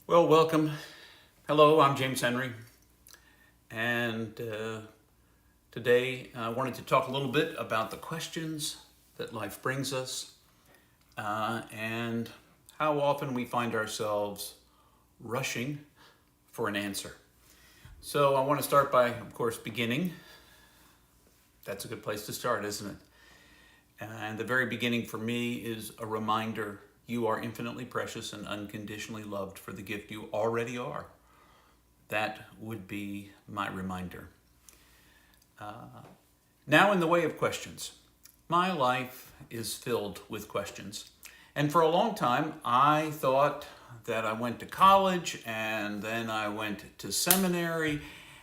Well, welcome. Hello, I'm James Henry, and today I wanted to talk a little bit about the questions that life brings us and how often we find ourselves rushing for an answer. So I want to start by, of course, beginning. That's a good place to start, isn't it? And the very beginning for me is a reminder you are infinitely precious and unconditionally loved for the gift you already are. That would be my reminder. Now, in the way of questions, my life is filled with questions. And for a long time, I thought that I went to college and then I went to seminary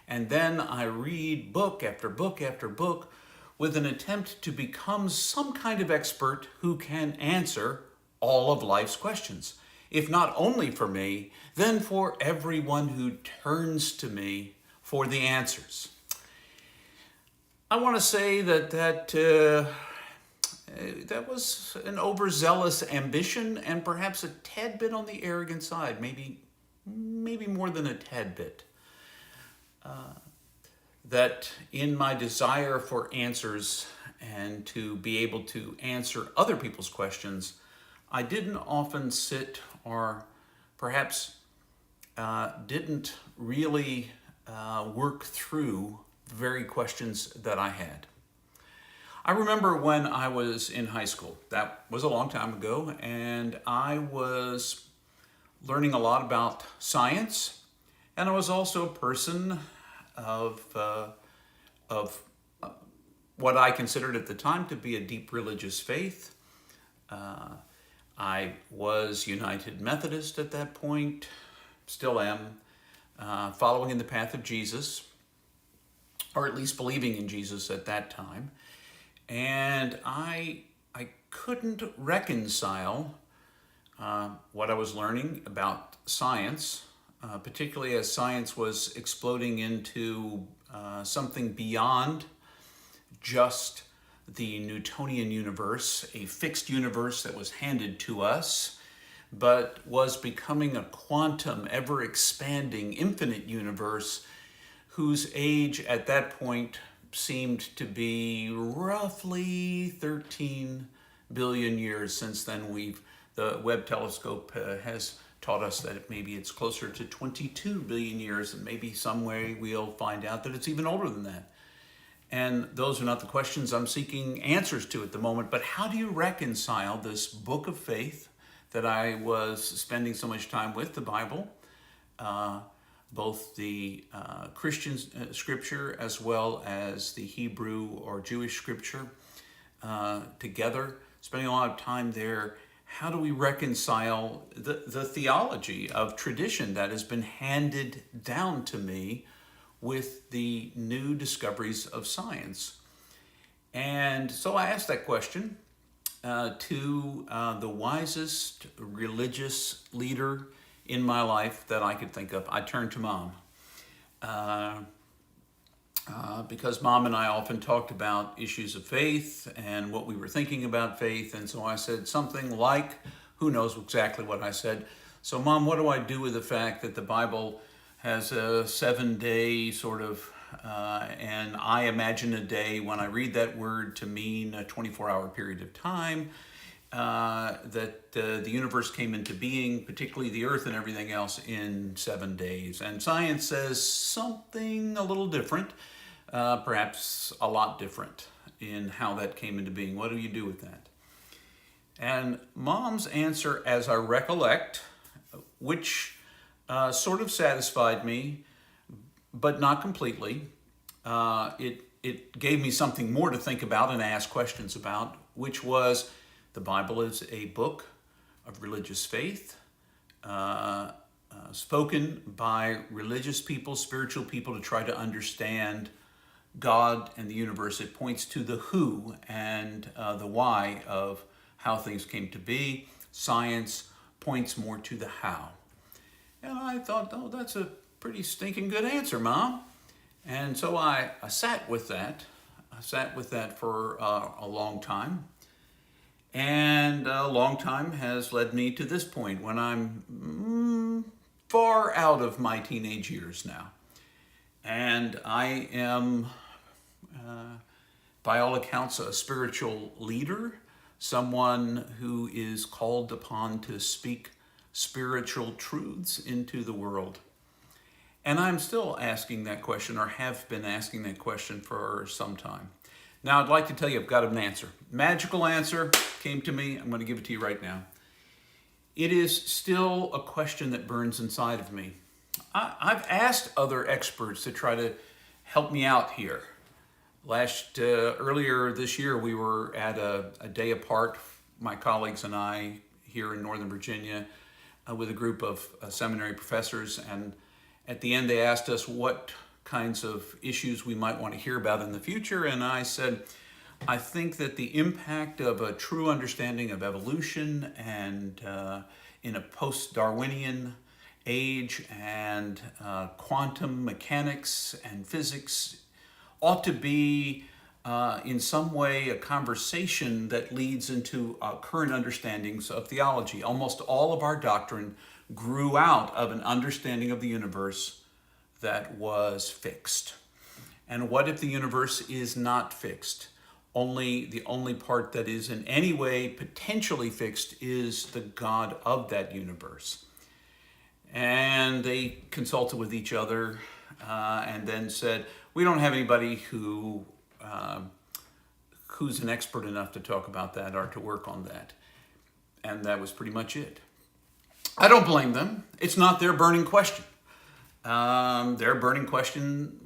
and then I read book after book after book with an attempt to become some kind of expert who can answer all of life's questions. If not only for me, then for everyone who turns to me for the answers. I want to say that was an overzealous ambition and perhaps a tad bit on the arrogant side, maybe more than a tad bit. That in my desire for answers and to be able to answer other people's questions, I didn't often sit or perhaps didn't really work through the very questions that I had. I remember when I was in high school, that was a long time ago, and I was learning a lot about science, and I was also a person of what I considered at the time to be a deep religious faith. I was United Methodist at that point, still am, following in the path of Jesus, or at least believing in Jesus at that time. And I couldn't reconcile what I was learning about science, particularly as science was exploding into something beyond just the Newtonian universe, a fixed universe that was handed to us, but was becoming a quantum, ever-expanding, infinite universe whose age at that point seemed to be roughly 13 billion years. Since then, the Webb telescope has taught us that maybe it's closer to 22 billion years, and maybe some way we'll find out that it's even older than that. And those are not the questions I'm seeking answers to at the moment, but how do you reconcile this book of faith that I was spending so much time with, the Bible, both the Christian scripture as well as the Hebrew or Jewish scripture together, spending a lot of time there. How do we reconcile the theology of tradition that has been handed down to me with the new discoveries of science? And so I asked that question to the wisest religious leader in my life that I could think of. I turned to Mom. Because Mom and I often talked about issues of faith and what we were thinking about faith. And so I said something like, who knows exactly what I said. So Mom, what do I do with the fact that the Bible has a 7-day sort of, and I imagine a day when I read that word to mean a 24-hour period of time, that the universe came into being, particularly the earth and everything else, in 7 days. And science says something a little different, perhaps a lot different in how that came into being. What do you do with that? And Mom's answer, as I recollect, which sort of satisfied me, but not completely. It gave me something more to think about and ask questions about, which was the Bible is a book of religious faith, spoken by religious people, spiritual people, to try to understand God and the universe. It points to the who and the why of how things came to be. Science points more to the how. And I thought, oh, that's a pretty stinking good answer, Mom. And so I sat with that. I sat with that for a long time. And a long time has led me to this point when I'm far out of my teenage years now. And I am, by all accounts, a spiritual leader, someone who is called upon to speak spiritual truths into the world. And I'm still asking that question, or have been asking that question for some time. Now, I'd like to tell you I've got an answer. Magical answer came to me. I'm going to give it to you right now. It is still a question that burns inside of me. I've asked other experts to try to help me out here. Earlier this year, we were at a day apart, my colleagues and I, here in Northern Virginia, with a group of seminary professors, and at the end they asked us what kinds of issues we might want to hear about in the future, and I said, I think that the impact of a true understanding of evolution and in a post-Darwinian age and quantum mechanics and physics ought to be in some way a conversation that leads into current understandings of theology. Almost all of our doctrine grew out of an understanding of the universe that was fixed. And what if the universe is not fixed? The only part that is in any way potentially fixed is the God of that universe. And they consulted with each other and then said, we don't have anybody who's an expert enough to talk about that or to work on that. And that was pretty much it. I don't blame them. It's not their burning question. Their burning question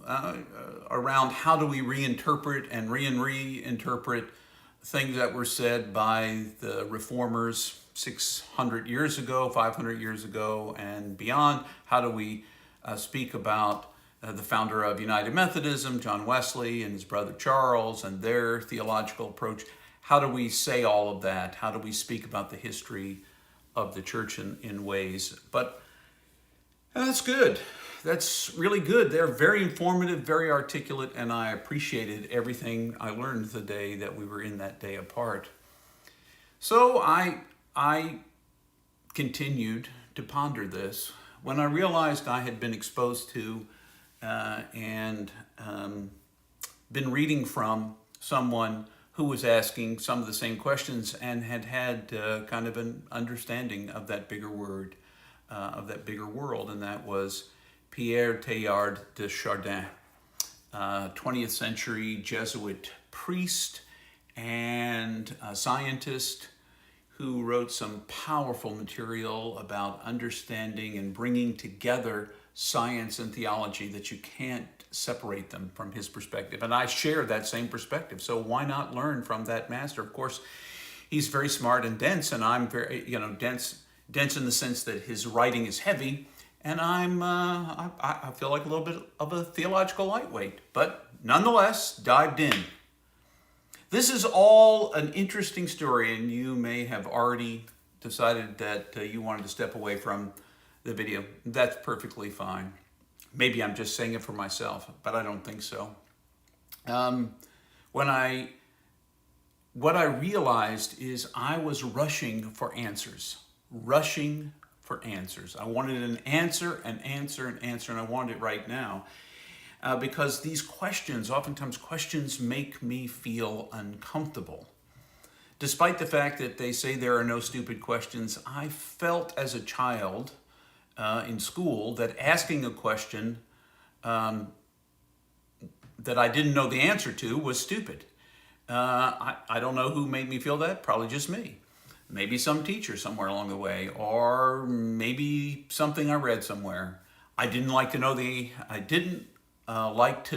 around how do we reinterpret and reinterpret things that were said by the reformers 600 years ago, 500 years ago, and beyond. How do we speak about the founder of United Methodism, John Wesley, and his brother Charles, and their theological approach? How do we say all of that? How do we speak about the history of the church in ways? But that's good. That's really good. They're very informative, very articulate, and I appreciated everything I learned the day that we were in that day apart. So I continued to ponder this. When I realized I had been exposed to and been reading from someone who was asking some of the same questions and had kind of an understanding of that bigger word, of that bigger world, and that was Pierre Teilhard de Chardin, 20th century Jesuit priest and scientist who wrote some powerful material about understanding and bringing together science and theology that you can't separate them from his perspective. And I share that same perspective. So why not learn from that master? Of course, he's very smart and dense, and I'm very, dense in the sense that his writing is heavy, and I feel like a little bit of a theological lightweight, but nonetheless, dived in. This is all an interesting story, and you may have already decided that you wanted to step away from the video. That's perfectly fine. Maybe I'm just saying it for myself, but I don't think so. What I realized is I was rushing for answers. I wanted an answer, and I wanted it right now. Because these questions, oftentimes questions make me feel uncomfortable. Despite the fact that they say there are no stupid questions, I felt as a child in school that asking a question that I didn't know the answer to was stupid. I don't know who made me feel that, probably just me. Maybe some teacher somewhere along the way, or maybe something I read somewhere. I didn't like to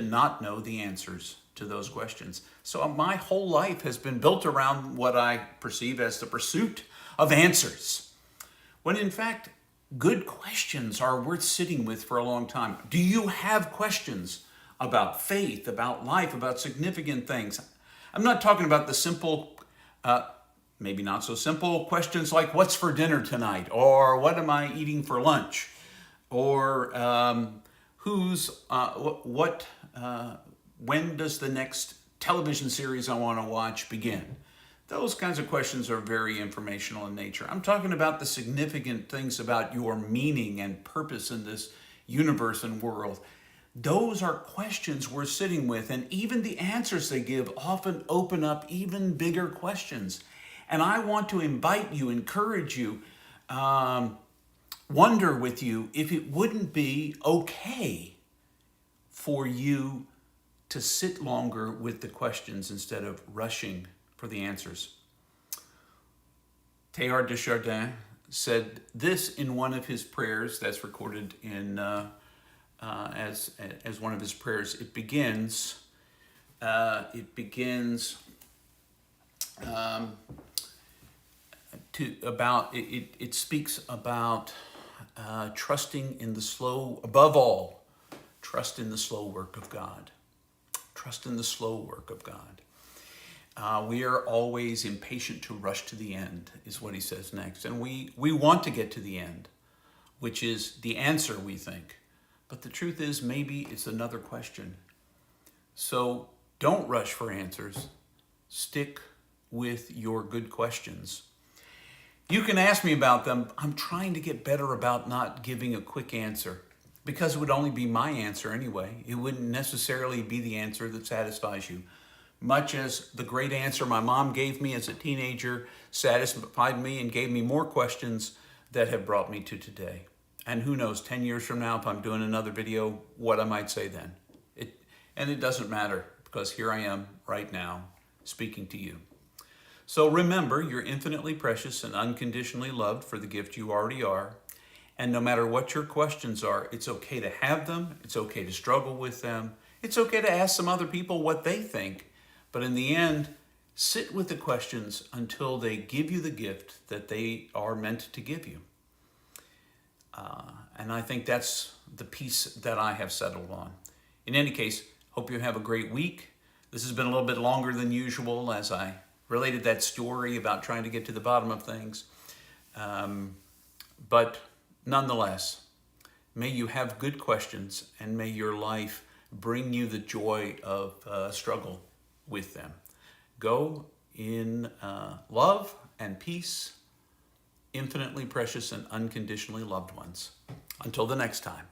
not know the answers to those questions. So my whole life has been built around what I perceive as the pursuit of answers. When in fact, good questions are worth sitting with for a long time. Do you have questions about faith, about life, about significant things? I'm not talking about the simple, maybe not so simple questions like what's for dinner tonight, or what am I eating for lunch, or when does the next television series I want to watch begin? Those kinds of questions are very informational in nature. I'm talking about the significant things about your meaning and purpose in this universe and world. Those are questions we're sitting with, and even the answers they give often open up even bigger questions. And I want to invite you, encourage you, wonder with you if it wouldn't be okay for you to sit longer with the questions instead of rushing for the answers. Teilhard de Chardin said this in one of his prayers that's recorded in as one of his prayers. It begins it speaks about trusting in the slow, above all, trust in the slow work of God. Trust in the slow work of God. We are always impatient to rush to the end, is what he says next. And we want to get to the end, which is the answer, we think. But the truth is, maybe it's another question. So don't rush for answers. Stick with your good questions. You can ask me about them. I'm trying to get better about not giving a quick answer, because it would only be my answer anyway. It wouldn't necessarily be the answer that satisfies you. Much as the great answer my mom gave me as a teenager satisfied me and gave me more questions that have brought me to today. And who knows, 10 years from now, if I'm doing another video, what I might say then. It doesn't matter, because here I am right now speaking to you. So remember, you're infinitely precious and unconditionally loved for the gift you already are. And no matter what your questions are, it's okay to have them. It's okay to struggle with them. It's okay to ask some other people what they think. But in the end, sit with the questions until they give you the gift that they are meant to give you. And I think that's the piece that I have settled on. In any case, hope you have a great week. This has been a little bit longer than usual as I related that story about trying to get to the bottom of things. But nonetheless, may you have good questions, and may your life bring you the joy of struggle with them. Go in love and peace, infinitely precious and unconditionally loved ones. Until the next time.